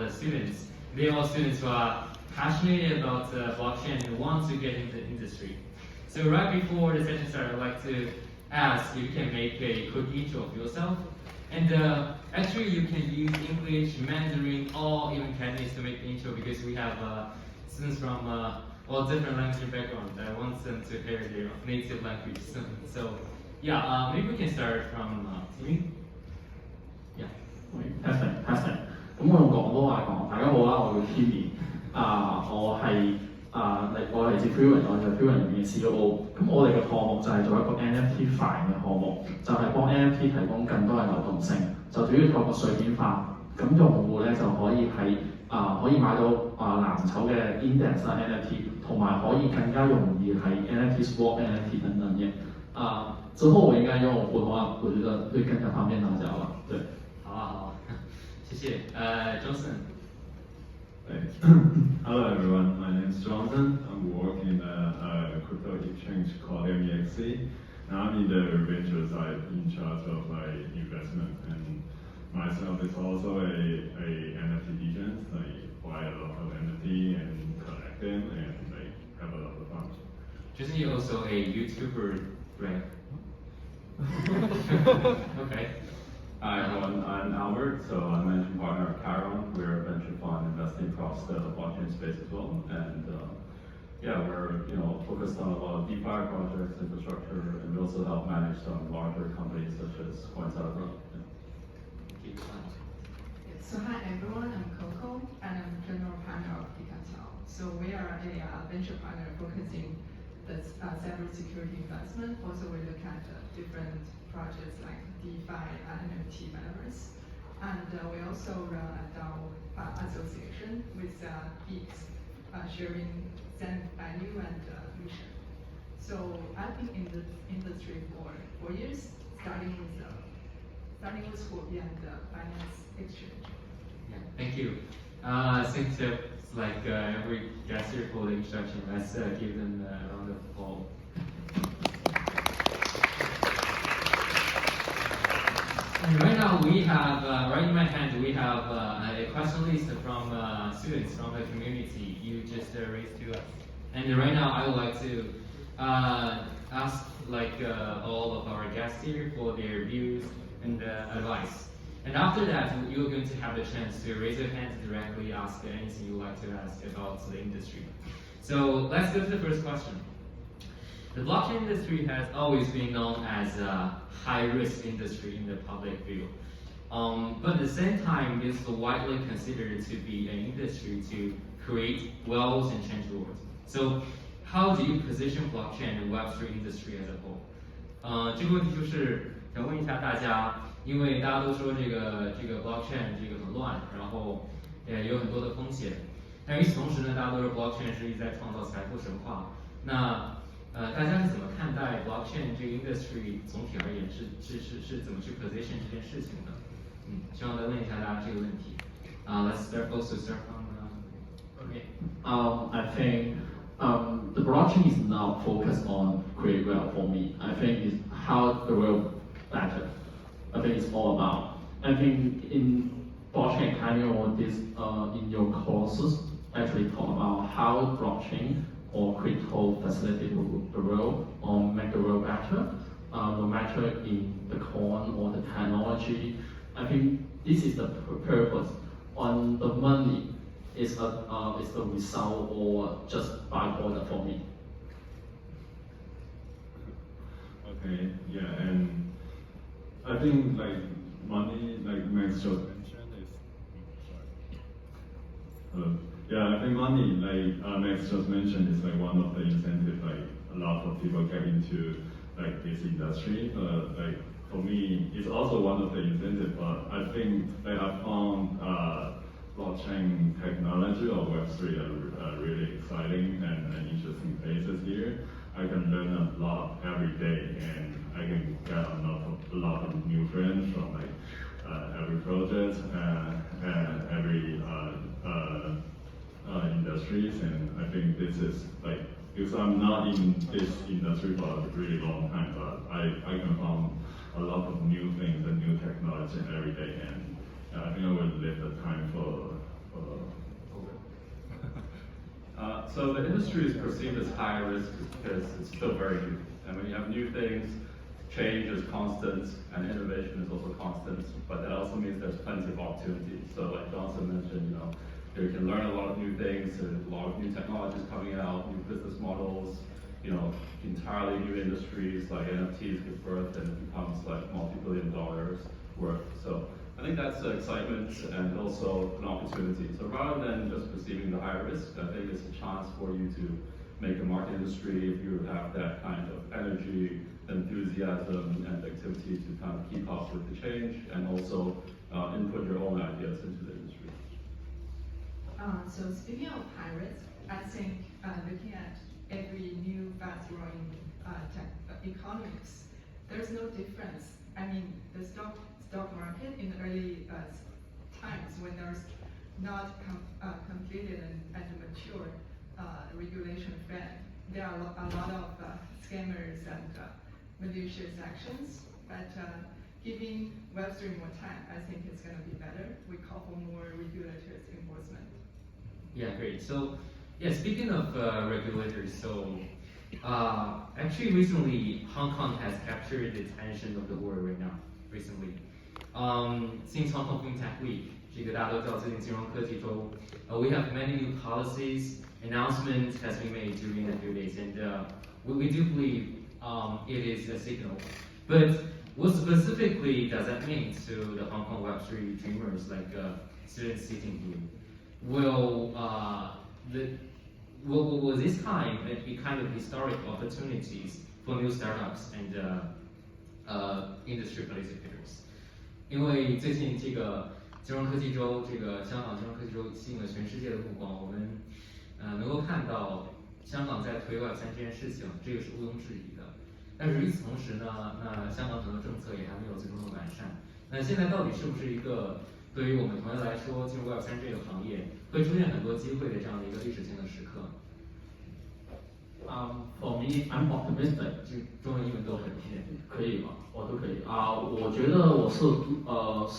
the students. They're all students who are passionate about blockchain and want to get into the industry. So right before the session starts, I'd like to ask if you can make a quick intro of yourself. And actually, you can use English, Mandarin, or even Cantonese to make the intro because we have students from all different language backgrounds. I want them to hear their native language soon. So, yeah, maybe we can start from Timmy. Yeah. Perfect. 咁我用廣東話講，大家好啦，我叫 Timmy，我係自 Freeman， 我就 Freeman 入面嘅 CEO。咁我哋嘅項目就係做一個 NFT 快嘅項目，就係幫 NFT 提供更多嘅流動性，就主要透過碎片化，咁用戶咧就可以可以買到藍籌嘅 index NFT， 同埋可以更加容易係 NFT swap NFT 等等嘅。之後我應該用普通話，我覺得會更加方便大家吧。對。好，謝謝。Johnson。Hello everyone, my name is Jonathan. I'm working at a crypto exchange called MEXC. Now I'm in the venture side in charge of investment, and myself is also a NFT agent. I buy a lot of NFT and collect them and have a lot of fun. Isn't he also a YouTuber, right? Okay. Hi everyone, I'm Albert, so I'm managing partner at Chiron. We're a venture fund investing across the blockchain space as well, and we're focused on a lot of DeFi projects, infrastructure, and we also help manage some larger companies such as Coinsara. So hi everyone, I'm Coco, and I'm general partner of Pikachu. So we are a venture partner focusing the cybersecurity investment. Also, we look at different projects like DeFi, NFT, metaverse, and we also run a DAO association with peaks, sharing same value and mission. So I've been in this industry for 4 years, starting with school and finance exchange. Yeah, thank you. Since it's like every guest here for the introduction, let's give them a round of applause. And right now we have, right in my hand, we have a question list from students from the community you just raised to us. And right now I would like to ask all of our guests here for their views and advice. And after that, you're going to have the chance to raise your hand to directly ask anything you'd like to ask about the industry. So let's go to the first question. The blockchain industry has always been known as a high-risk industry in the public view. But at the same time, it's widely considered to be an industry to create wealth and change the world. So how do you position blockchain and Web3 industry as a whole? 这个问题就是想问一下大家，因为大家都说这个 blockchain 这个很乱，然后有很多的风险。但与此同时呢，大家都说 blockchain 是一直在创造财富神话。那大家是怎么看待 blockchain 这个 industry 总体而言是怎么去 position 这件事情的？希望再问一下大家这个问题。Let's start from okay. I think the blockchain is not focused on create wealth for me. I think it's how the world better. I think it's all about. I think in blockchain academy or this in your courses actually talk about how blockchain or crypto facilitate the world or make the world better, no matter in the coin or the technology. I think this is the purpose. On the money is the result or just byproduct for me. Okay, yeah, and I think money, Max just mentioned, is I think money, Max just mentioned, is one of the incentives. A lot of people get into this industry. For me, it's also one of the incentives. But I think I found blockchain technology or Web3 are really exciting and interesting places here. I can learn a lot every day, and I can get a lot of new friends from every project and every industries. And I think this is because I'm not in this industry for a really long time, but I can find a lot of new things and new technology every day, and I think I will leave the time for So the industry is perceived as high risk because it's still very new. And when you have new things, change is constant and innovation is also constant, but that also means there's plenty of opportunity. So like Johnson mentioned, you can learn a lot of new things, there's a lot of new technologies coming out, new business models, entirely new industries like NFTs give birth and it becomes like multi-billion dollars worth. So I think that's the excitement and also an opportunity. So rather than just perceiving the high risk, I think it's a chance for you to make a market industry if you have that kind of energy, enthusiasm, and activity to kind of keep up with the change and also input your own ideas into the industry. So speaking of high risk, I think looking at every new fast-growing economics, there's no difference. I mean, the stock market in the early times when there's not completed and mature regulation frame, there are a lot of scammers and malicious actions. But giving Web3 more time, I think it's going to be better. We call for more regulators enforcement. Yeah, great. So, yeah, speaking of regulators, so actually recently Hong Kong has captured the attention of the world right now. Recently, since Hong Kong FinTech Week, 这个大家都知道最近金融科技周, we have many new policies, announcements has been made during the few days, and we do believe it is a signal. But what specifically does that mean to the Hong Kong Web3 dreamers like students sitting here? Will this time be kind of historic opportunities for new startups and industry participators? 因为最近这个金融科技周，这个香港金融科技周吸引了全世界的目光，我们能够看到香港在推Web3这件事情，这个是毋庸置疑的。但是与此同时呢，那香港很多政策也还没有最终的完善。那现在到底是不是一个对于我们同学来说进入Web3这个行业会出现很多机会的这样的一个历史性的时刻？ For me, I'm optimistic. 就中文英文都很可以吗？我都可以我觉得我是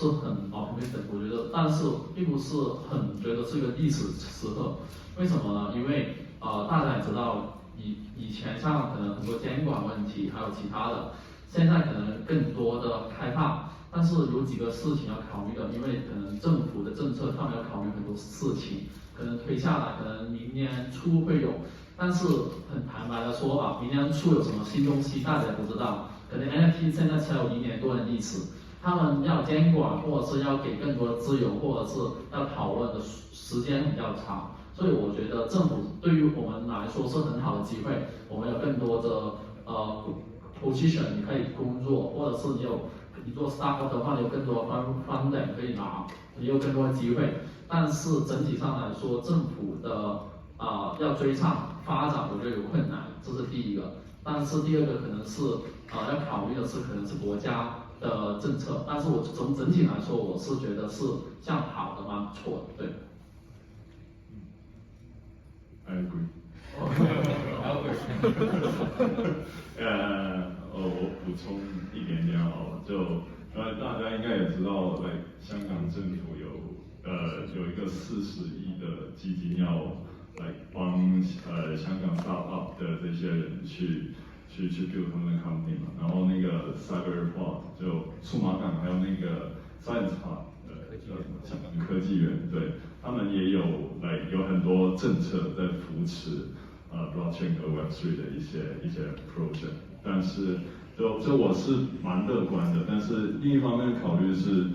很 optimistic， 我觉得，但是并不是很觉得是个历史时刻。为什么呢？因为大家也知道，以前香港可能很多监管问题，还有其他的，现在可能更多的开放。但是有几个事情要考虑的，因为可能政府的政策他们要考虑很多事情，可能推下来，可能明年初会有。 但是很坦白的说吧，明年初有什么新东西，大家也不知道。可能 NFT 现在才有1年多的历史，他们要监管，或者是要给更多的自由，或者是要讨论的时间比较长。所以我觉得政府对于我们来说是很好的机会，我们有更多的position 你可以工作，或者是你做 startup 的话，你有更多funding可以拿，你有更多的机会。但是整体上来说，政府的要追上发展，我觉得有困难，这是第一个。但是第二个可能是要考虑的是可能是国家的政策。但是我从整体来说，我是觉得是向好的，蛮不错的，对。I agree. 我补充一点点好了，就大家应该也知道，香港政府有一个40亿的基金要来帮香港 startup 的这些人去 build 他们的 company 嘛，然后那个 Cyberport 就数码港还有那个 Science Park 香港科技园，对，他们也有很多政策在扶持blockchain 和 Web3 的一些 project， 但是就我是蛮乐观的，但是另一方面考虑是。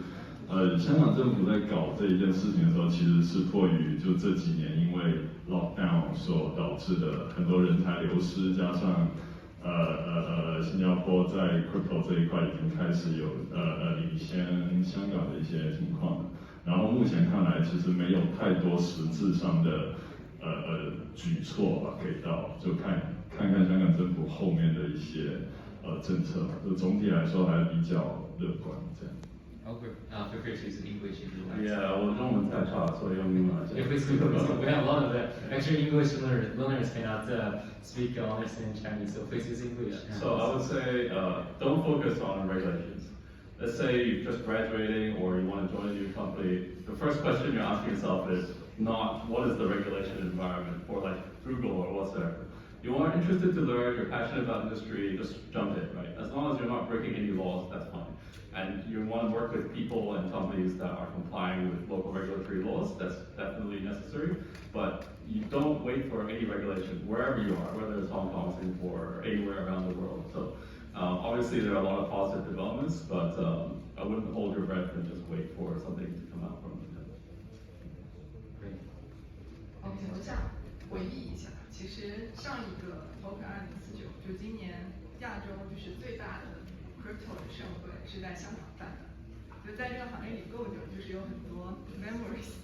香港政府在搞这一件事情的时候，其实是迫于就这几年因为 lockdown 所导致的很多人才流失，加上新加坡在 crypto 这一块已经开始有领先香港的一些情况，然后目前看来其实没有太多实质上的举措吧给到，就看看香港政府后面的一些政策，就总体来说还是比较乐观这样。Feel free to use English if you like. Yeah, 我中文太差，所以用英文来讲。Yeah, please do. We have a lot of actually English learners cannot speak or understand Chinese, so please use English. So I would say don't focus on regulations. let's say you're just graduating or you want to join a new company, the first question you're asking yourself is not what is the regulation environment for like Google or whatsoever. You are interested to learn, you're passionate about industry, just jump in, right? As long as you're not breaking any laws, that's fine. And you want to work with people and companies that are complying with local regulatory laws, that's definitely necessary. But you don't wait for any regulation wherever you are, whether it's Hong Kong, Singapore, or anywhere around the world. So obviously there are a lot of positive developments, but I wouldn't hold your breath and just wait for something to come out from it. Great. OK，我想回忆一下，其实上一个 Open 2049就今年亚洲就是最大的 crypto 的盛会是在香港办的，就在这个行业里够久，就是有很多 memories。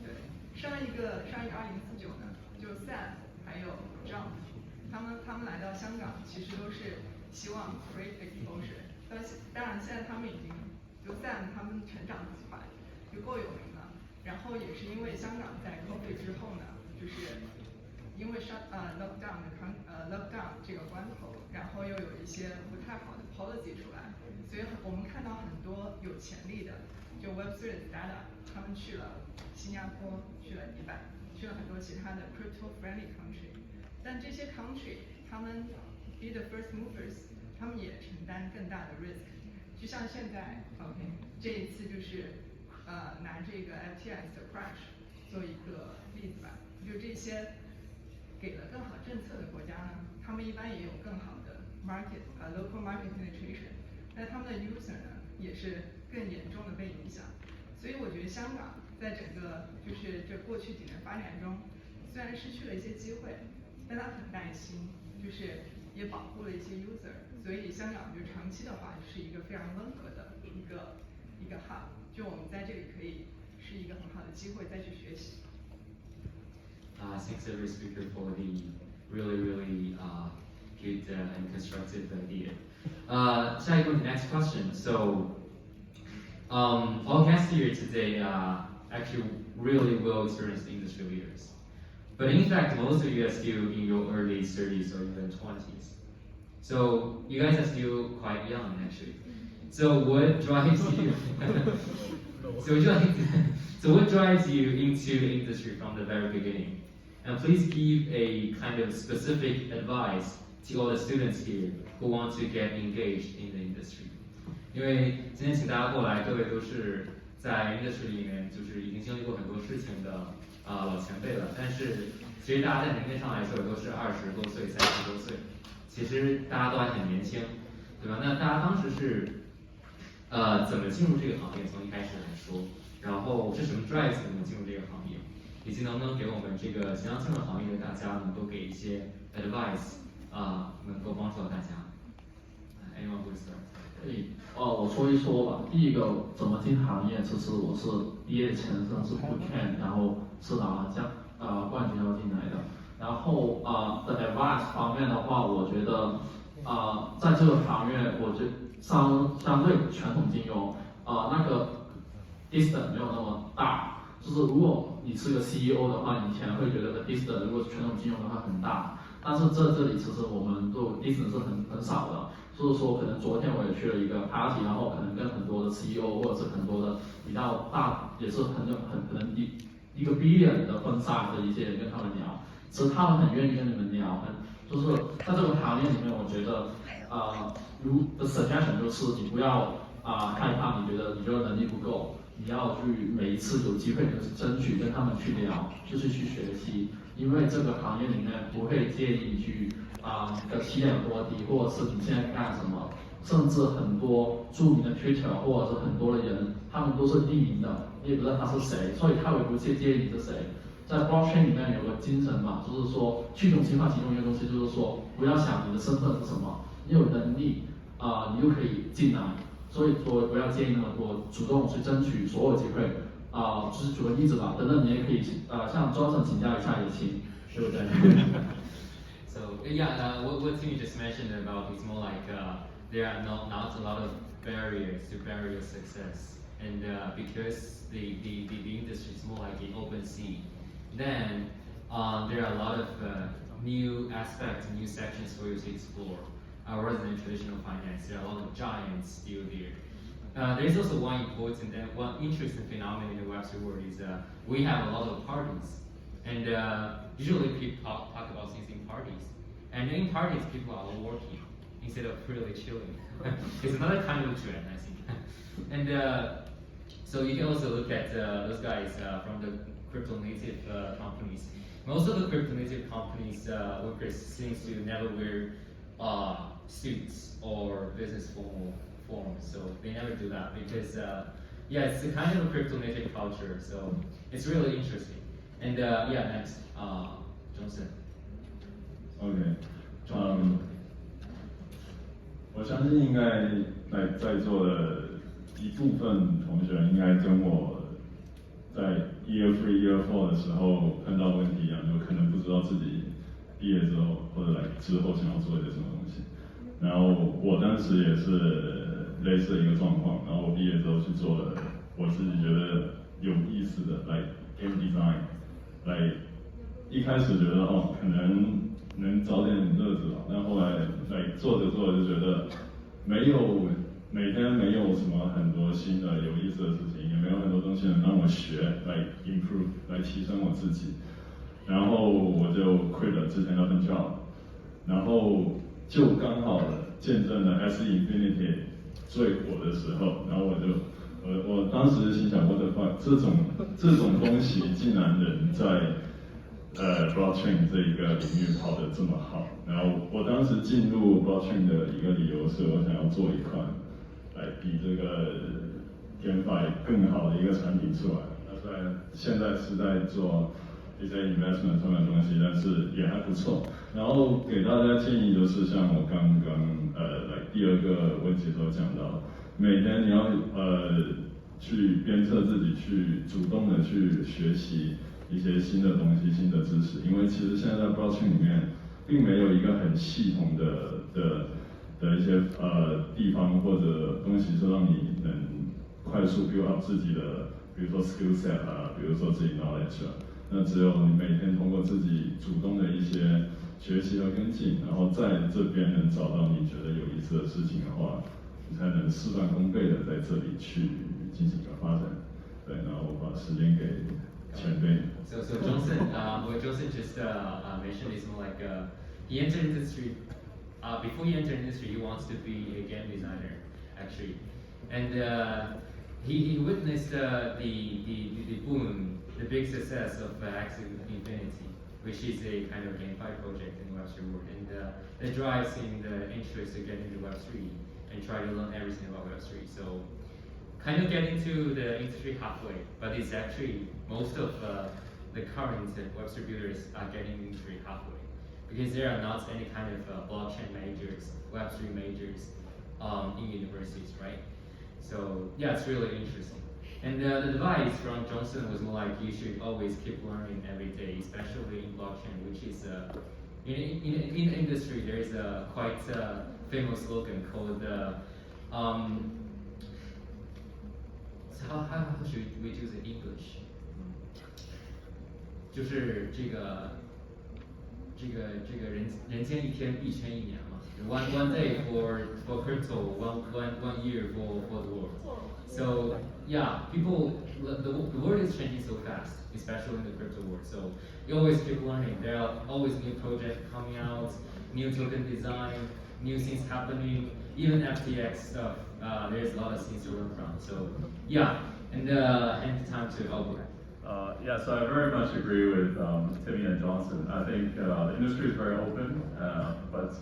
对，上一个2049呢，就 Sam 还有 John， 他们来到香港，其实都是希望 create exposure。当然现在他们已经就 Sam 他们成长很快，就够有名了。然后也是因为香港在 COVID 之后呢，就是因为lockdown 这个关口，然后又有一些不太好的 policy 出来，所以我们看到很多有潜力的，就 Web3 的 data， 他们去了新加坡，去了迪拜，去了很多其他的 crypto friendly country， 但这些 country 他们 be the first movers， 他们也承担更大的 risk， 就像现在 OK 这一次就是拿这个 FTX 的 crash 做一个例子吧，就这些给了更好政策的国家呢，他们一般也有更好的 local market penetration， 但他们的 user 呢也是更严重的被影响，所以我觉得香港在整个就是这过去几年发展中，虽然失去了一些机会，但它很耐心，就是也保护了一些 user， 所以香港就长期的话是一个非常温和的一个 hub， 就我们在这里可以是一个很好的机会再去学习。Thanks every speaker for the really good and constructive idea. 下一个 next question. So, all guests here today actually really well experienced industry leaders. But in fact, most of you are still in your early 30s or even 20s. So you guys are still quite young actually. So what drives you? So what drives you into the industry from the very beginning? And please give a kind of specific advice to all the students here who want to get engaged in the industry. 因为今天请大家过来，各位都是在 industry 里面，就是已经经历过很多事情的老前辈了。但是其实大家在年龄上来说，也都是20多岁、30多岁，其实大家都还很年轻，对吧？那大家当时是怎么进入这个行业？从一开始来说，然后是什么 drives 你们进入这个行业？以及能不能给我们这个即将进入行业的大家能够给一些 advice， 能够帮助到大家。Anyone will start？ 我说一说吧。第一个怎么进行业，其实我是毕业前身是 bootcamp， 然后是拿冠军要进来的。然后的 advice 方面的话，我觉得在这个行业，我觉得相对传统金融那个 distance 没有那么大。就是如果你是个 CEO 的话，以前会觉得 distance 如果是传统金融的话很大，但是这里其实我们都 distance 是很少的。所以说可能昨天我也去了一个 party， 然后可能跟很多的 CEO 或者是很多的比较大，也是可能一个 billion 的分散的一些人跟他们聊，其实他们很愿意跟你们聊，就是在这个行业里面，我觉得的 suggestion 就是你不要害怕，你觉得能力不够。你要去每一次有机会就是争取跟他们去聊，就是去学习，因为这个行业里面不会介意你去你的起点有多低，或者是你现在干什么，甚至很多著名的 Twitter 或者是很多的人，他们都是匿名的，你也不知道他是谁，所以他也不介意你是谁。在 blockchain 里面有个精神嘛，就是说去中心化其中一个东西就是说，不要想你的身份是什么，你有能力你就可以进来。所以说不要介意那么多，主动去争取所有机会。就是举个例子吧，等等你也可以向Johnson请教一下也行，对不对？So yeah, what Timmy just mentioned about is more like there are not a lot of barriers to success, and because the industry is more like an open sea, then there are a lot of new aspects, new sections for you to explore. Rather than traditional finance, there are a lot of giants still there. there's also one important and one interesting phenomenon in the Web3 world is we have a lot of parties, and usually people talk about things in parties, and in parties people are all working instead of really chilling. It's another kind of trend, I think. And so you can also look at those guys from the crypto native companies. Most of the crypto native companies workers seems to never wear suits or business forms, so they never do that because yeah, it's a kind of a crypto native culture, so it's really interesting. And yeah, next, Johnson. OK，我相信应该在座的一部分同学应该跟我在 Year 3、Year 4的时候碰到问题一样，就可能不知道自己毕业之后或者之后想要做一些什么东西。然后我当时也是类似的一个状况，然后我毕业之后去做了我自己觉得有意思的game design，一开始觉得可能能找点乐子吧，但后来做着做着就觉得每天没有什么很多新的有意思的事情，也没有很多东西能让我学improve 提升我自己，然后我就 quit 了之前那份 job， 然后就刚好见证了 SE Infinity 最火的时候，然后我当时心想，我的妈，这种东西竟然能在blockchain 这一个领域跑得这么好，然后我当时进入 blockchain 的一个理由是我想要做一款比这个 GameFi 更好的一个产品出来。那虽然现在是在做一些 investment 上面的东西，但是也还不错。然后给大家建议就是，像我刚刚第二个问题所讲到，每天你要去鞭策自己，去主动的去学习一些新的东西、新的知识，因为其实现在在 blockchain 里面，并没有一个很系统的一些地方或者东西是让你能快速 build up 自己的，比如说 skill set 比如说自己 knowledge 那只有你每天通过自己主动的一些学习和跟进，然后在这边能找到你觉得有意思的事情的话，你才能事半功倍的在这里去进行一个发展。对，然后我把时间给前辈。So Johnson, what Johnson just mentioned is more like he entered industry. Before he entered industry, he wants to be a game designer, actually, and he witnessed the boom, the big success of Axie Infinity, which is a kind of GameFi project in Web3 world, and that drives him the interest to get into Web3 and try to learn everything about Web3. So, kind of getting to the industry halfway, but it's actually most of the current Web3 builders are getting industry halfway because there are not any kind of blockchain majors, Web3 majors in universities, right? So yeah, it's really interesting. And the advice from Johnson was more like you should always keep learning every day, especially in blockchain, which is in the industry there is a quite famous slogan called how should we use it in English? 就是这个人间一天币圈一年嘛。One day for crypto, one year for the world. So yeah, the world is changing so fast, especially in the crypto world. So you always keep learning. There are always new projects coming out, new token design, new things happening. Even FTX stuff, there's a lot of things to learn from. So yeah, and time to Albert. Yeah, so I very much agree with Timmy and Johnson. I think the industry is very open, but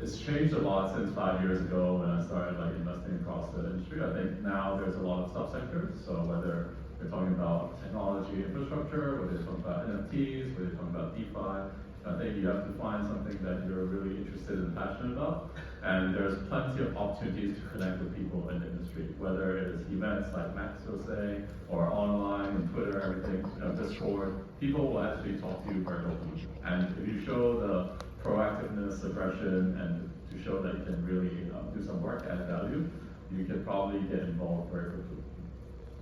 it's changed a lot since 5 years ago when I started investing across the industry. I think now there's a lot of subsectors. So whether you're talking about technology infrastructure, whether you're talking about NFTs, whether you're talking about DeFi, I think you have to find something that you're really interested and passionate about. And there's plenty of opportunities to connect with people in the industry, whether it is events like Max was saying, or online and Twitter, everything, Discord. People will actually talk to you very openly. And if you show the proactiveness, aggression, and to show that you can really do some work, add value, you can probably get involved very quickly.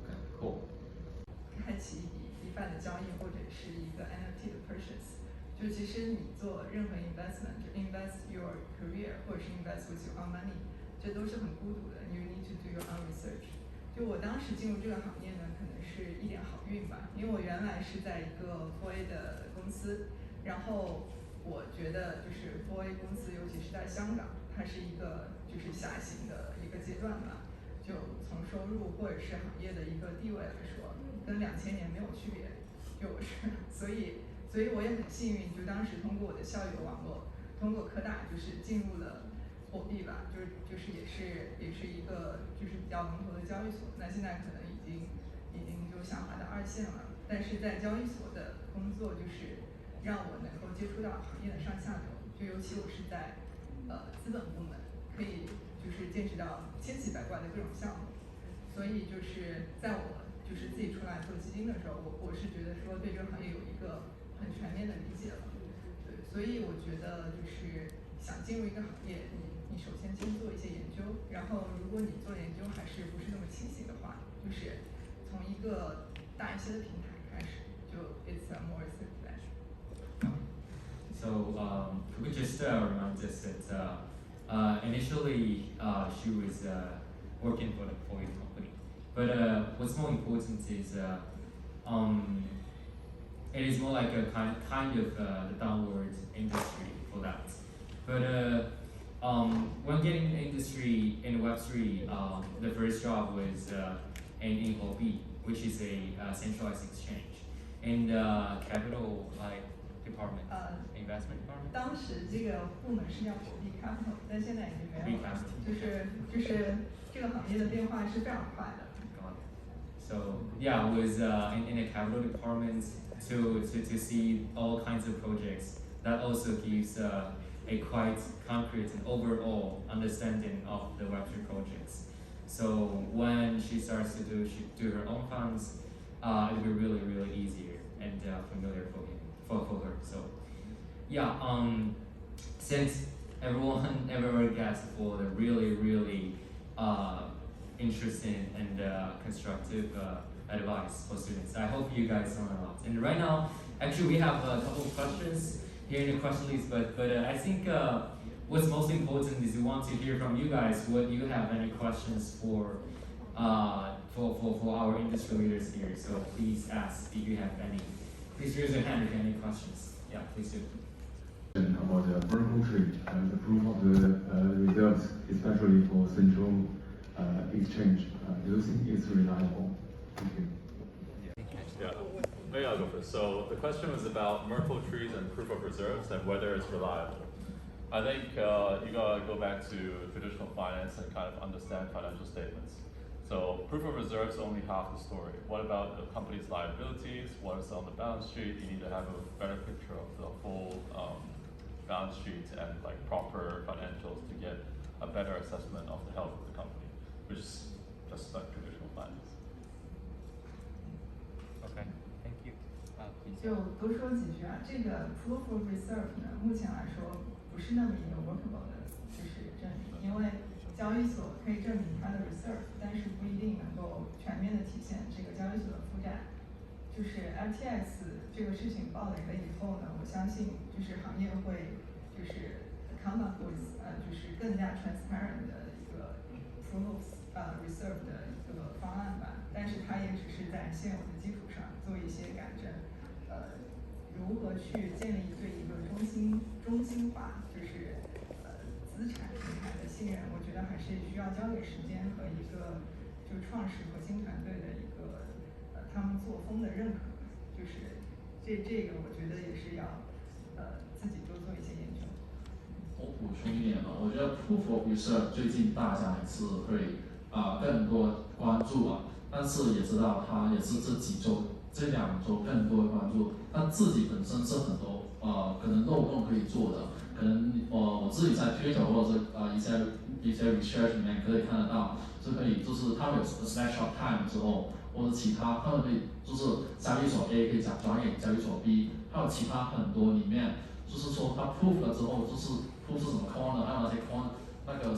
Okay, cool. 开启DeFi的交易或者是一个 NFT 的 purchase， 就其实你做任何 investment， 就 invest your career 或者是 invest with your own money，这都是很孤独的。You need to do your own research。就我当时进入这个行业呢，可能是一点好运吧，因为我原来是在一个 4A 的公司，然后我觉得就是 4A 公司，尤其是在香港，它是一个就是下行的一个阶段吧。就从收入或者是行业的一个地位来说，跟2000年没有区别，就是所以我也很幸运，就当时通过我的校友网络，通过科大就是进入了货币吧，就是也是一个就是比较龙头的交易所，那现在可能已经就下滑到2线了，但是在交易所的工作就是让我能够接触到行业的上下游，就尤其我是在资本部门，可以就是见识到千奇百怪的各种项目，所以就是在我就是自己出来做基金的时候，我是觉得说对这个行业有一个很全面的理解了，对，所以我觉得就是想进入一个行业，你首先做一些研究，然后如果你做研究还是不是那么清晰的话，就是从一个大一些的平台开始，就 it's a more simple. So could we just remind us that initially she was working for the PolyU company, but what's more important is it is more like a kind of the downward industry for that. But when getting the industry in Web3, the first job was in PolyU, which is a centralized exchange, and capital department, investment department. 当时这个部门是叫货币 capital， 但现在已经没有了。就是这个行业的变化是非常快的。So yeah, I was in the capital department to see all kinds of projects. That also gives a quite concrete and overall understanding of the Web3 projects. So when she starts to do her own funds, it will be really easier and familiar for her. So yeah, since everyone gets for the really interesting and constructive advice for students. I hope you guys learn a lot. And right now, actually, we have a couple of questions here in the question list, but I think what's most important is we want to hear from you guys what you have any questions for our industry leaders here. So please ask if you have any. Please raise your hand if you have any questions. Yeah, please do. About the Merkle tree and the proof of the reserves, especially for central exchange. Do you think it's reliable? Thank you. Yeah, maybe I'll go first. So the question was about Merkle trees and proof of reserves and whether it's reliable. I think you gotta go back to traditional finance and kind of understand financial statements. So proof of reserves only half the story. What about the company's liabilities? What is on the balance sheet? You need to have a better picture of the whole balance sheet and like proper financials to get a better assessment of the health of the company, which is just like traditional finance. Okay, thank you. Please. 就多说几句啊，这个 proof of reserve 呢，目前来说不是那么一个 workable 的，就是证明，因为交易所可以证明它的 reserve， 但是不一定能够全面的体现这个交易所的负债。就是 FTX 这个事情爆雷了以后呢，我相信就是行业会就是 come up with 就是更加 transparent 的一个 proof of reserve 的一个方案吧，但是它也只是在现有的基础上做一些改正。如何去建立对一个中心化就是资产平台的信任，我觉得还是需要交给时间和一个就创始核心团队的一个他们作风的认可，就是这个我觉得也是要自己多做一些研究。我补充一点吧，我觉得 proof of reserve 最近大家也是会更多关注啊，但是也知道它也是这2周更多关注，它自己本身是很多可能漏洞可以做的，可能我自己在 Twitter 或者是一些 research 里面可以看得到，是可以就是他们有 snapshot time 之后，或者其他他们可以就是交易所 A 可以转给交易所 B， 还有其他很多里面就是说它 proof 了之后就是 proof 是什么 corner， 还有那些 corner 那个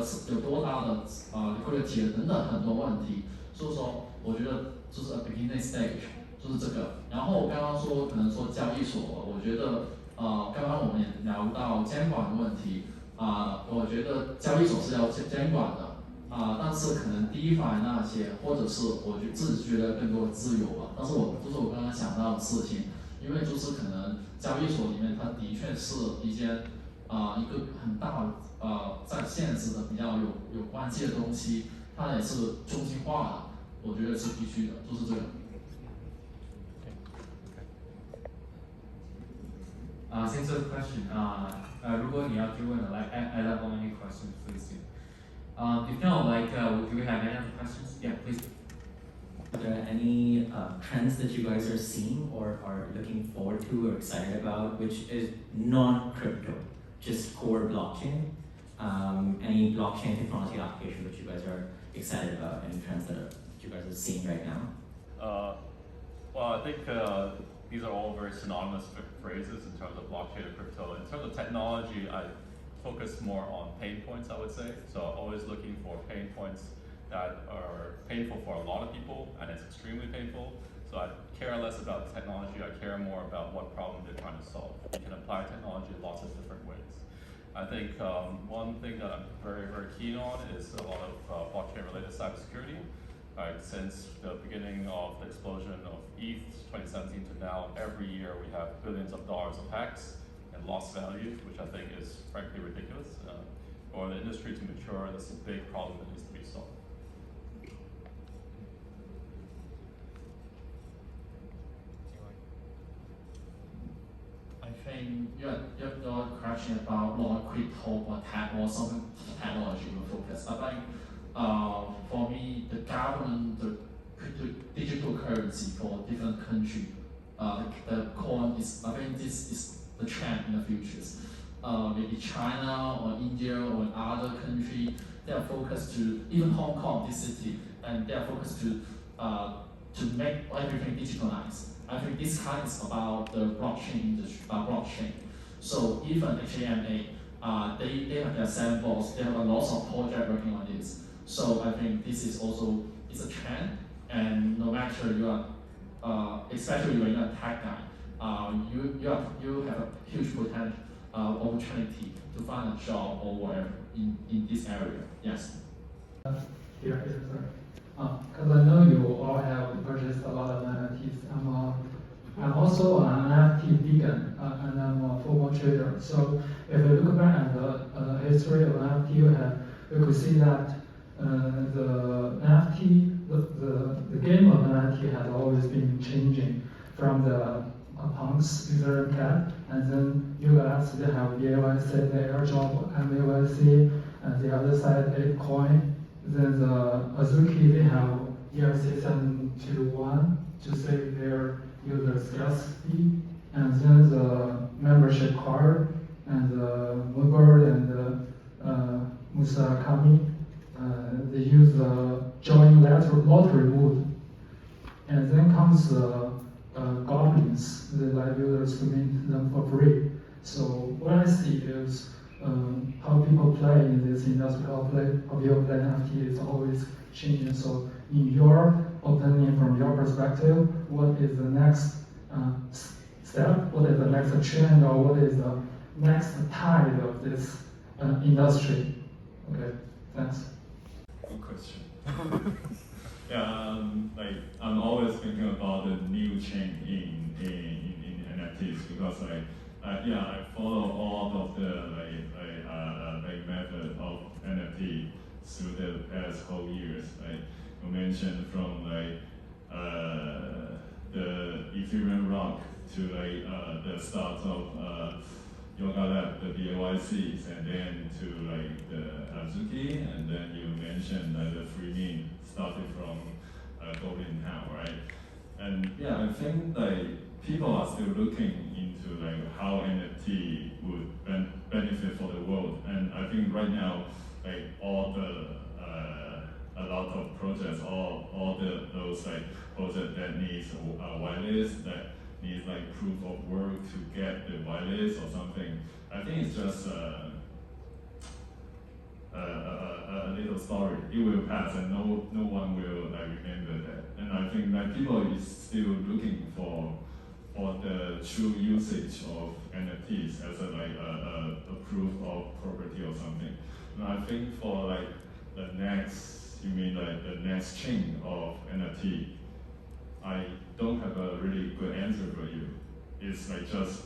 是有多大的liquidity 等等很多问题，所以说我觉得就是 beginning stage 就是这个。然后我刚刚说可能说交易所，我觉得刚刚我们也聊到监管的问题，我觉得交易所是要监管的但是可能DeFi那些，或者是我自己觉得更多自由吧。但是就是我刚刚想到的事情，因为就是可能交易所里面它的确是一个很大在现实的比较有关系的东西，它也是中心化的，我觉得是必须的，就是这个。Thanks for the question. 如果你要提问的 like add up on any questions, please do. If no, like, do we have any other questions? Yeah, please. Are there any trends that you guys are seeing or are looking forward to or excited about, which is non-crypto, just core blockchain? Any blockchain technology application which you guys are excited about, any trends that you guys are seeing right now? Well, I think these are all very synonymous phrases in terms of blockchain and crypto. In terms of technology, I focus more on pain points, I would say. So always looking for pain points that are painful for a lot of people, and it's extremely painful. So I care less about the technology, I care more about what problem they're trying to solve. You can apply technology in lots of different ways. I think one thing that I'm very, very keen on is a lot of blockchain-related cybersecurity. Right, since the beginning of the explosion of ETH 2017 to now, every year we have billions of dollars of hacks and lost value, which I think is frankly ridiculous. For the industry to mature, this is a big problem that needs to be solved. I think your question about non-crypto or tech or some technology will focus. I think for me, the government, the digital currency for different country, the coin is, I think this is the trend in the futures. Maybe China or India or other country, they are focused to, even Hong Kong, this city, and they are focused to make everything digitalized. I think this kind is about the blockchain industry, blockchain. So even HAMA, they have their sandbox, they have a lot of projects working on this. So I think this is also it's a trend, and no matter you are, especially you're in a tech guy, you have a huge potential opportunity to find a job or whatever in this area. Yes. Here is because I know you all have purchased a lot of NFTs. I'm also an NFT vegan and I'm a football trader. So if you look back at the history of NFT, you could see that the NFT, the game of NFT has always been changing from the punks Ethereum cat, and then you guys they have BAYC, the airdrop, MAYC, and the other side ApeCoin. Then the Azuki, they have ERC 721 to save their users gas fee, and then the membership card, and the Moonbird and the Musakami, they use the join lottery mode. And then comes goblins, they like users to mint them for free. So what I see is how people play in this industry, how people play NFT is always changing. So in your opinion, from your perspective, what is the next step? What is the next trend, or what is the next tide of this industry? Okay, thanks. Good question. Yeah, like I'm always thinking about the new chain in NFTs because I follow all of the method of NFT through the past whole years. Like you mentioned from the Ethereum rock to the start of Yoga Lab, the BAYCs, and then to the Azuki, and then you mentioned the free mint started from Golden Town, right? And yeah, I think people are still looking into how NFT would benefit for the world, and I think right now all the a lot of projects, all those projects that needs a whitelist, that needs proof of work to get the whitelist or something. I think it's just a little story. It will pass, and no one will remember that. And I think people is still looking for the true use usage of NFTs as a proof of property or something. And I think for like the next, you mean like the next chain of NFT, I don't have a really good answer for you. It's like just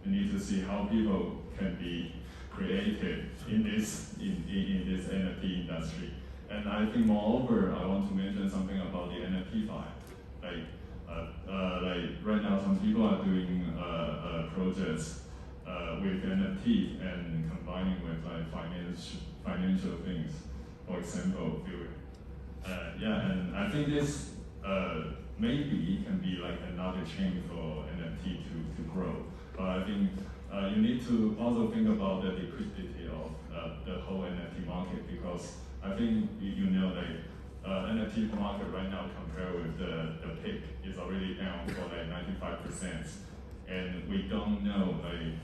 you need to see how people can be creative in this NFT industry. And I think moreover, I want to mention something about the NFT file. Like right now, some people are doing projects with NFT and combining with like financial things. For example, and I think this maybe can be like another chain for NFT to grow. But I think you need to also think about the liquidity of the whole NFT market, because I think you know like NFT market right now compared with the peak is already down for like 95%, and we don't know like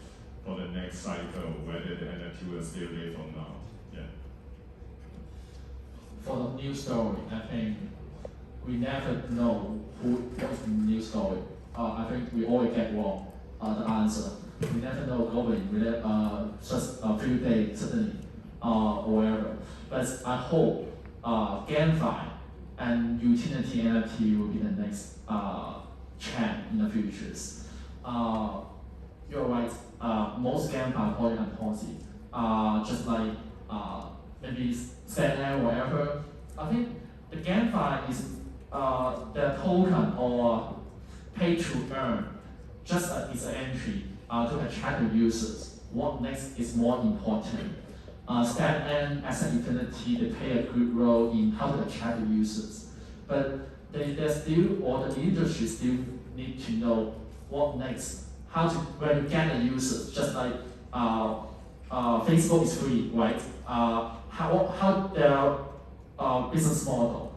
for the next cycle whether the NFT will still live or not. Yeah. For the news story, I think we never know what's the news story. I think we always get wrong the answer. We never know globally, just a few days suddenly, or whatever. But I hope GameFi and utility NFT will be the next trend in the futures. You're right. Most GameFi projects are Ponzi, just like maybe Stanley or whatever. I think the GameFi is the token or pay to earn, just is an entry to attract the users. What next is more important. Stack and Asset Infinity, they play a good role in how to attract the users. But there's still, or the industry still need to know what next, how to, where to get the users, just like Facebook is free, right? How their business model,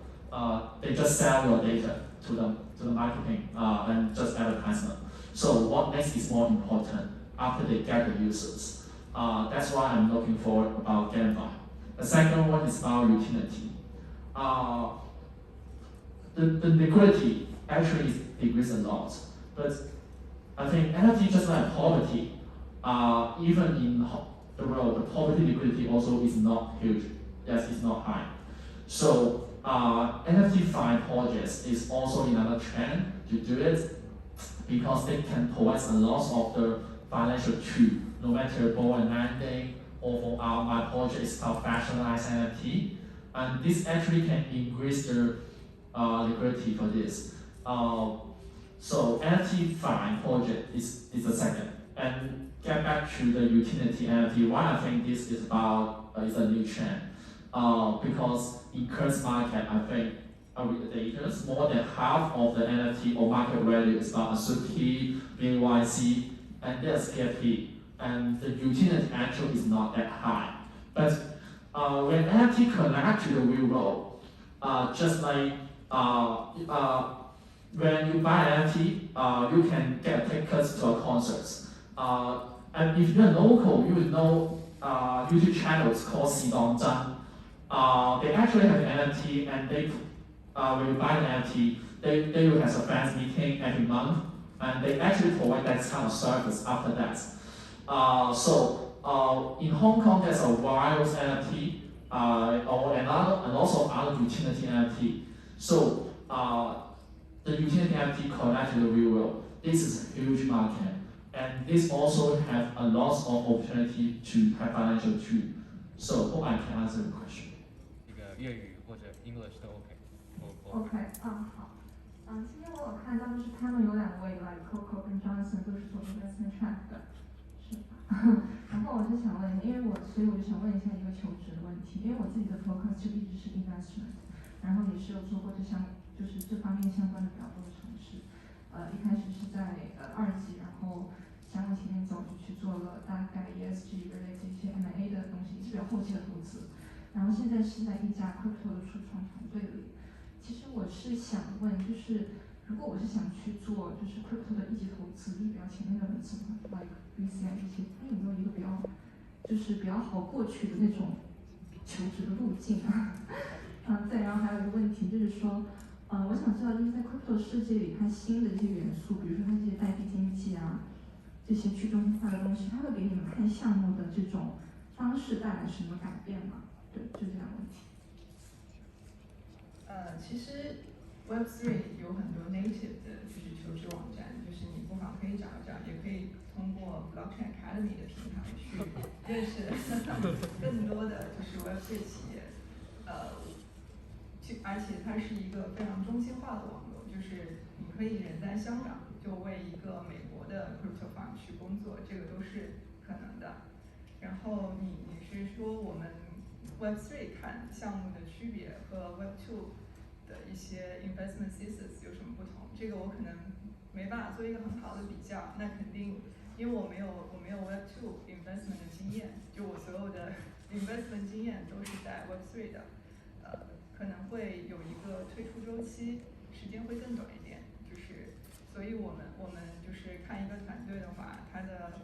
they just sell your data to the marketing and just advertisement. So what next is more important after they get the users. That's why I'm looking forward about GameFi. The second one is about utility. The liquidity actually decreased a lot, but I think NFT just like poverty, even in the world, the poverty liquidity also is not huge. Yes, it's not high. So NFT-fi projects is also another trend to do it, because they can provide a lot of the financial tool, no matter borrow and lending, or for my project is called fractionalized NFT, and this actually can increase the liquidity for this. So NFT-fi project is the second. And get back to the utility NFT, why I think this is about is a new trend. Because in current market, I think with the data, more than half of the NFT or market value is about Azuki, BYC, and there's KFP. And the utility actually is not that high. But when NFT connect to the real world, just like when you buy an NFT, you can get tickets to a concert. And if you're local, you will know YouTube channels called Xidong Zhang. They actually have an NFT, and they when you buy an NFT, they will have a fans meeting every month, and they actually provide that kind of service after that. So in Hong Kong, there's a wireless NFT, and also other utility NFT. So the utility NFT connect to the real world. This is a huge market, and this also have a lot of opportunity to have financial tool. So hope I can answer the question. 这个粤语或者 English 都 OK。OK， 好，今天我有看到就是他们有两位来 Coco 跟 Johnson 都是做 investment track 的，是吧？然后我就想问，所以我就想问一下一个求职的问题，因为我自己的 focus 就一直是 investment， 然后也是有做过就是这方面相关的比较多的尝试。一开始是在2级，然后像我前面走就去做了大概 ESG 类似一些 M&A 的东西，是比较后期的投资。然后现在是在一家 crypto 的初创团队里。其实我是想问，就是如果我是想去做就是 crypto 的一级投资，就是比较前面的轮次 like VC 这些，它有没有一个比较好过去的那种求职的路径啊？再然后还有一个问题就是说，我想知道就是在 crypto 世界里，它新的一些元素，比如说它这些代币经济。community 啊，这些去中心化的东西，它会给你们看项目的这种方式带来什么改变吗？对，就这两个问题。其实 Web3 有很多 native 的就是求职网站，就是你不妨可以找一找，也可以通过 Blockchain Academy 的平台去认识更多的就是 Web3 企业。而且它是一个非常中心化的网络，就是你可以人在香港就为一个美国的 crypto fund 去工作，这个都是可能的。然后你是说我们 Web3 看项目的区别和 Web2 的一些 investment thesis 有什么不同？这个我可能没办法做一个很好的比较。那肯定，因为我没有Web2 investment 的经验，就我所有的 investment 经验都是在 Web3 的，可能会有一个退出周期，时间会更短一点。就是，所以我们就是看一个团队的话，它的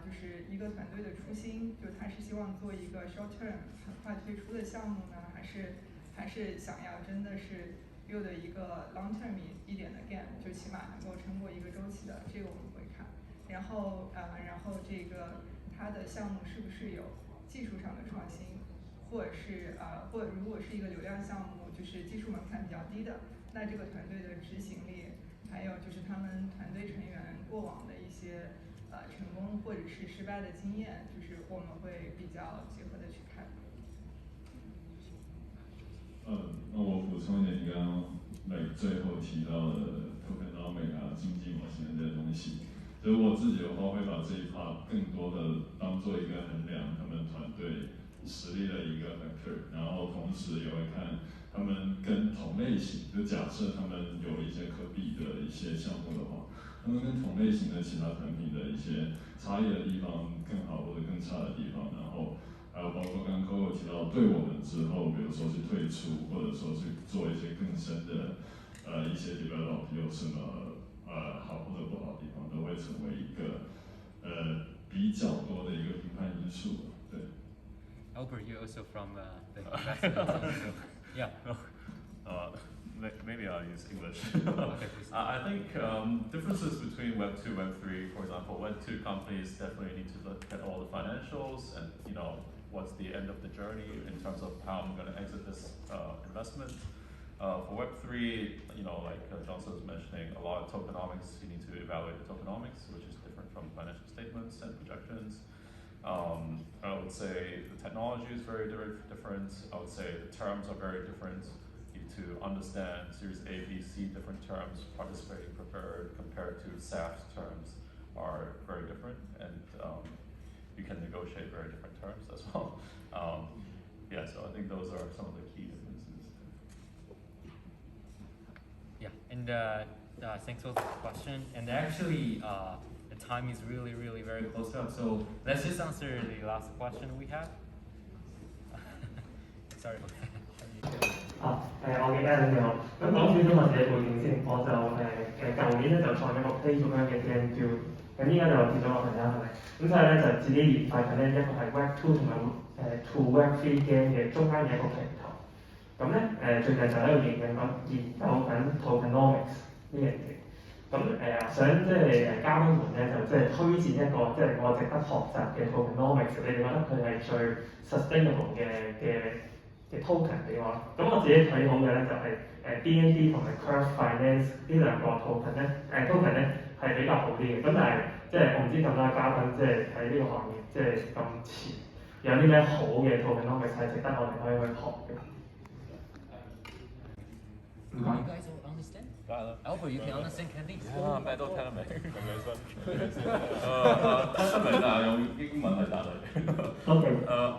就是一个团队的初心，就他是希望做一个 short term 很快退出的项目呢，还是想要真的是 build 一个 long term 一点的 game， 就起码能够撑过一个周期的，这个我们会看。然后这个它的项目是不是有技术上的创新，或者如果是一个流量项目，就是技术门槛比较低的，那这个团队的执行力，还有就是他们团队成员过往的一些成功或者是失败的经验，就是我们会比较结合的去看。那我补充一点，你刚刚最后提到的 tokenomics 啊、经济模型的这些东西，所以我自己的话会把这一 part 更多的当做一个衡量他们团队实力的一个 factor， 然后同时也会看他们跟同类型，就假设他们有一些可比的一些项目的话，他们跟同类型的其他产品的一些差异的地方更好或者更差的地方，然后还有包括刚刚 Coco 提到，对我们之后，比如说去退出，或者说去做一些更深的一些 develop 有什么好或者不好的地方，都会成为一个比较多的一个评判因素。对。Albert, you're also from the investment. Yeah. Maybe I'll use English. Okay, I think differences between Web 2 and Web 3, for example, Web 2 companies definitely need to look at all the financials and what's the end of the journey in terms of how I'm going to exit this investment. For Web 3, like Johnson was mentioning, a lot of tokenomics. You need to evaluate the tokenomics, which is different from financial statements and projections. I would say the technology is very different. I would say the terms are very different. You need to understand Series A, B, C different terms, participating preferred compared to SAF's terms are very different, and you can negotiate very different terms as well. Yeah, so I think those are some of the key differences. Yeah, and thanks for the question. And actually, the time is really very close up. So let's just answer the last question we have. Sorry. 我記得你好。咁講少少我自己背景先，我就舊年咧就創咗個 page 咁樣嘅 game 叫，咁依家就變咗我朋友係咪？咁所以咧就自己研發緊咧一個係 Web 2同埋to Web 3 game 嘅中間嘅一個平台。咁咧最近就喺度研究緊 tokenomics 呢樣嘢。咁想即係嘉賓們咧就即係推薦一個即係我值得學習嘅 tokenomics， 你哋覺得佢係最 sustainable 嘅 token 俾我。咁我自己睇好嘅咧就係BNB 同埋 Curve Finance 呢兩個 token 咧係比較好啲嘅。咁但係即係我唔知咁多嘉賓即係喺呢個行業即係咁前，有啲咩好嘅 tokenomics 係值得我哋可以去學嘅。You guys all understand? Albert, you can understand Cantonese? Yeah, 咩都聽得明，明唔明先？聽得明啊，用英文去答你。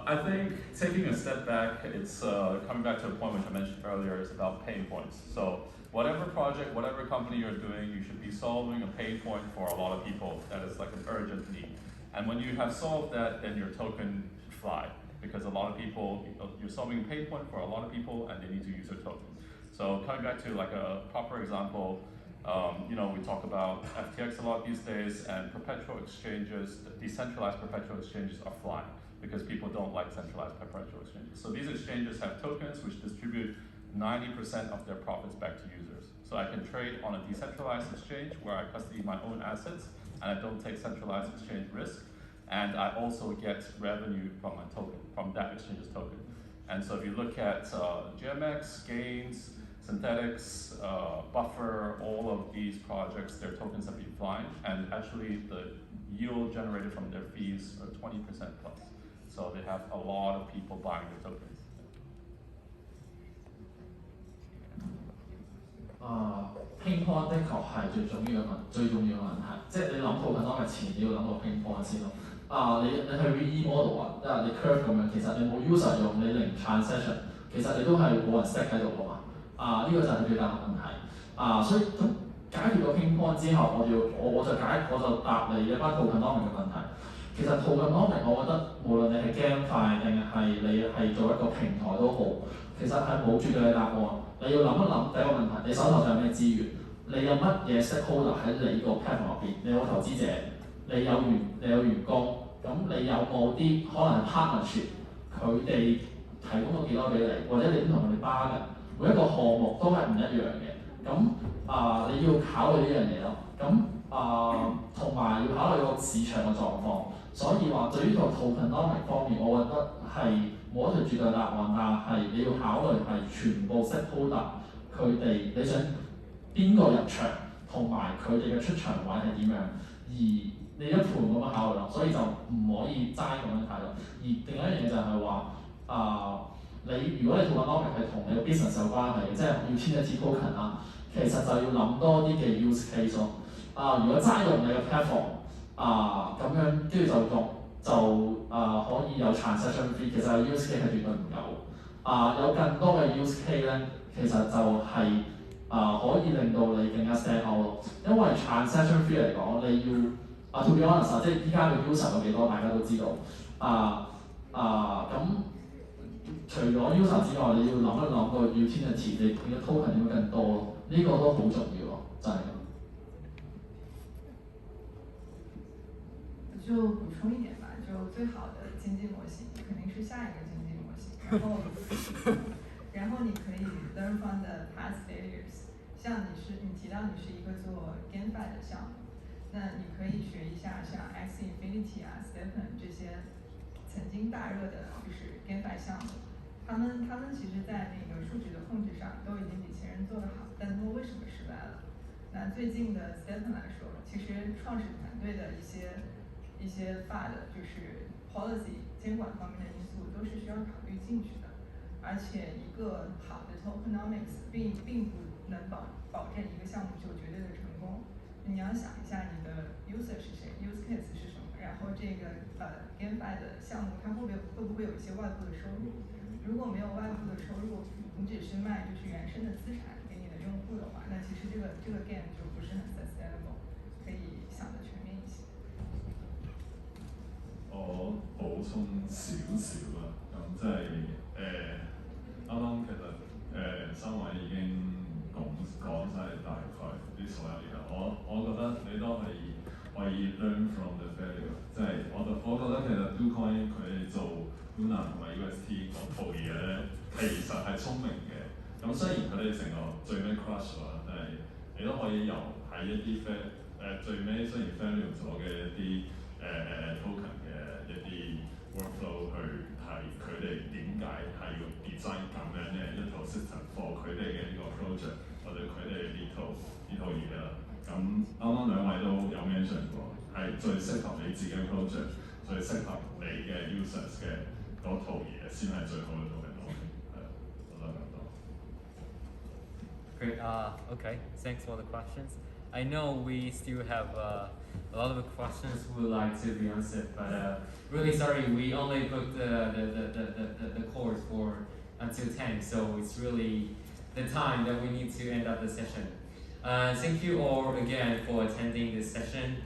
I think taking a step back, it's coming back to a point which I mentioned earlier, is about pain points. So whatever project, whatever company you're doing, you should be solving a pain point for a lot of people that is like an urgent need. And when you have solved that, then your token fly, because a lot of people, you're solving a pain point for a lot of people and they need to use your token. So coming back to like a proper example, we talk about FTX a lot these days, and perpetual exchanges, decentralized perpetual exchanges are flying because people don't like centralized perpetual exchanges. So these exchanges have tokens which distribute 90% of their profits back to users. So I can trade on a decentralized exchange where I custody my own assets and I don't take centralized exchange risk. And I also get revenue from my token, from that exchange's token. And so if you look at GMX, Gains, Synthetics, Buffer, all of these projects, their tokens have been flying, and actually the yield generated from their fees are 20% plus. So they have a lot of people buying their tokens. 拼 point 的確係最重要嘅問題，即係你諗 tokenomics 前，你要諗到拼 point 先咯。你去 read model 啊，即係你 curve 咁樣，其實你冇 user 用，你零 transaction， 其實你都係冇人 stack 喺度㗎嘛。呢個就係最大嘅問題。所以咁解決個拼 point 之後，我就答你一班 tokenomics 嘅問題。其實 tokenomics 我覺得無論你係 GameFi 定係你係做一個平台都好，其實係冇絕對嘅答案。你要諗一諗第一個問題，你手頭上有咩資源？你有乜嘢 stakeholder 喺你個 platform 入邊？你有投資者，你有員工，咁你有冇啲可能係 partnership？ 佢哋提供咗幾多俾你，或者你點同佢哋 bargain？ 每一個項目都係唔一樣嘅。咁你要考慮呢樣嘢咯。咁同埋要考慮個市場嘅狀況。所以話對於個 tokenomics 方面，我覺得係冇一條絕對答案，但係你要考慮係全部 stakeholder 佢哋你想邊個入場，同埋佢哋嘅出場位係點樣，而你一盤咁樣考慮咯，所以就唔可以齋咁樣睇咯。而另一樣嘢就係話你如果你 tokenomics 係同你個 business 有關係嘅，即係要簽一次 token 啦，其實就要諗多啲嘅 use case 咯。如果齋用你嘅 platform 咁樣，跟住可以有 transaction fee， 其實 use case 係絕對唔夠。有更多嘅 use case 咧，其實就係可以令到你更加 stand out 咯。因為 transaction fee 嚟講，你要to be honest 即係依家嘅 user 有幾多，大家都知道。咁除咗 user 之外，你要諗一諗個 utility， 你嘅 token 點會更多，呢個都好重要咯，就係咁。就补充一点吧，就最好的经济模型肯定是下一个经济模型，然后你可以 learn from the past failures。像你提到你是一个做 GameFi 的项目，那你可以学一下像 X Infinity 啊、Stepn 这些曾经大热的就是 GameFi 项目，他们其实在那个数据的控制上都已经比前人做得好，但他们为什么失败了？那最近的 Stepn 来说，其实创始团队的一些大的就是 policy 监管方面的因素都是需要考虑进去的，而且一个好的 tokenomics 并不能保证一个项目就绝对的成功。你要想一下你的 user 是谁 ，use case 是什么，然后这个GameFi 的项目它会不会有一些外部的收入？如果没有外部的收入，你只是卖就是原生的资产给你的用户的话，那其实这个 game 就不是很 sustainable， 可以想得全面一些。我補充少少啦，咁即係啱啱其實三位已經講晒大概啲所有嘢，我覺得你都可以 learn from the failure， 即係我覺得其實 DoCoin 佢哋做 Luna 同埋 UST 嗰套嘢咧，其實係聰明嘅。咁雖然佢哋成個最尾 crush 啦，但係你都可以由喺一啲最尾雖然 failure 咗嘅一啲token 嘅一啲 workflow 去睇佢哋點解係要 design 咁樣嘅一套 system for 佢哋嘅呢個 project 或者佢哋呢套嘢啦。咁啱啱兩位都有 mention 過，係最適合你自己嘅 project， 最適合你嘅 users 嘅嗰套嘢先係最好嘅做嘅咯。係，我覺得咁多。Great. Okay. Thanks for the questions. I know we still have a lot of questions we would like to be answered, but really sorry, we only booked the course for until 10, so it's really the time that we need to end up the session. Thank you all again for attending this session.